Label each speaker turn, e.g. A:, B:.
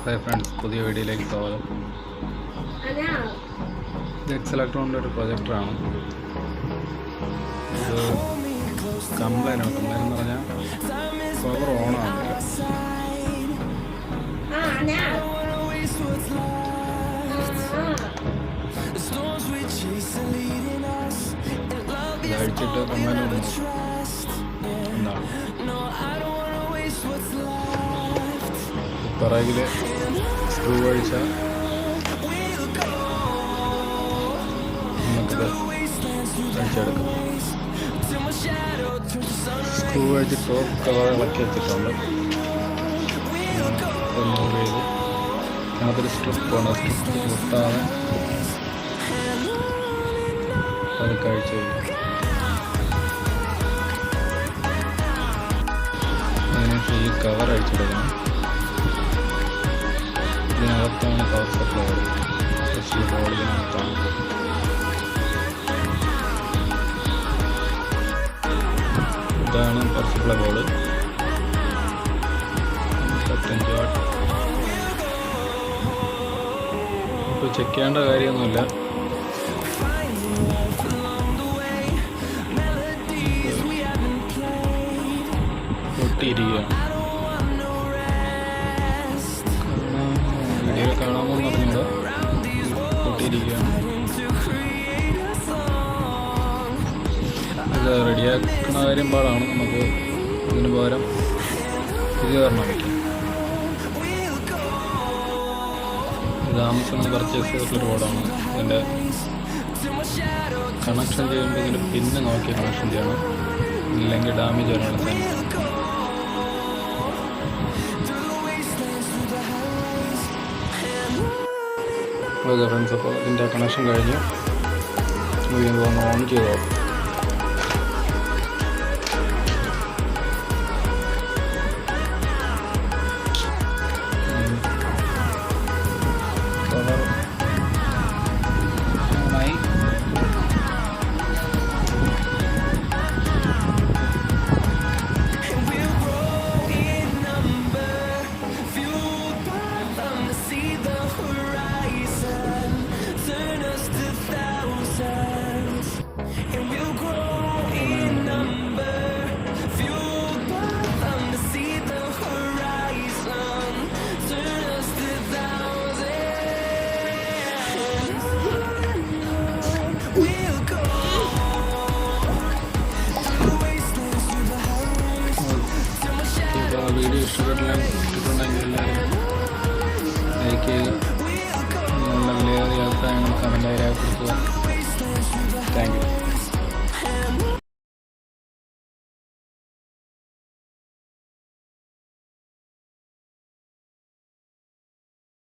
A: Hi friends, പുതിയ വീഡിയോയിലേക്ക് സ്വാഗതം. ഇത് എക്സലക്ട്രോണിൻ്റെ ഒരു പ്രൊജക്ടറാണ്. ഇത് കംപ്ലൈൻ്റ് എന്ന് പറഞ്ഞാൽ പവർ ഓണാകുന്നില്ല. ഇത് അഴിച്ചിട്ട് കംപ്ലൈൻ്റ് എന്താണ് പിറകിൽ സ്ക്രൂ അഴിച്ചാൽ നമുക്കിത് അഴിച്ചെടുക്കാം. സ്ക്രൂ അഴിച്ച് ടോപ്പ് കവർ ഇളക്കി വെച്ചിട്ടുണ്ട്. റിമൂവ് ചെയ്ത് അതിനകത്തൊരു സ്ട്രിപ്പാണ്. സ്ട്രിപ്പ് പൊട്ടാതെ അത് കഴിച്ച് കഴിഞ്ഞു. അതിനുശേഷം ഈ കവർ അഴിച്ചെടുക്കണം. ഇതിനകത്താണ് പവർ സപ്ലൈ വരുന്നത്. ഇതിനകത്താണ്. ഇതാണ് പവർ സപ്ലൈ ബോർഡ്. 35 വാട്ട്. ഇപ്പോൾ ചെക്ക് ചെയ്യേണ്ട കാര്യമൊന്നുമില്ല. പൊട്ടിയിരിക്കുകയാണ്. വീഡിയോ കാണാമെന്ന് പറഞ്ഞത് പൊട്ടിയിരിക്കുകയാണ്. ഇത് റെഡിയാക്കുന്ന കാര്യം പാടാണ്. നമുക്ക് ഇതിന് പകരം ഇത് കാരണം പറ്റും. ഇത് ആമസോണിൽ പർച്ചേസ് ചെയ്തിട്ടുള്ളൊരു ബോർഡാണ്. ഇതിൻ്റെ കണക്ഷൻ ചെയ്യുമ്പോൾ ഇതിൻ്റെ പിന്ന് നോക്കി കണക്ഷൻ ചെയ്യണം, ഇല്ലെങ്കിൽ ഡാമേജ് വരാനുള്ള ചാൻസ്. ഓക്കെ ഫ്രണ്ട്സ്, അപ്പോൾ ഇതിൻ്റെ കണക്ഷൻ കഴിഞ്ഞു. വീണ്ടും ഒന്ന് ഓൺ ചെയ്തോ. ഓണായി. വീഡിയോ ഇഷ്ടപ്പെട്ടിട്ടുണ്ടെങ്കിൽ എല്ലാവരും ലൈക്ക് ചെയ്യുക. നിങ്ങളുടെ വിലയേറിയ അഭിപ്രായങ്ങൾ കമൻറ്റായി രേഖപ്പെടുത്തുക. Thank you.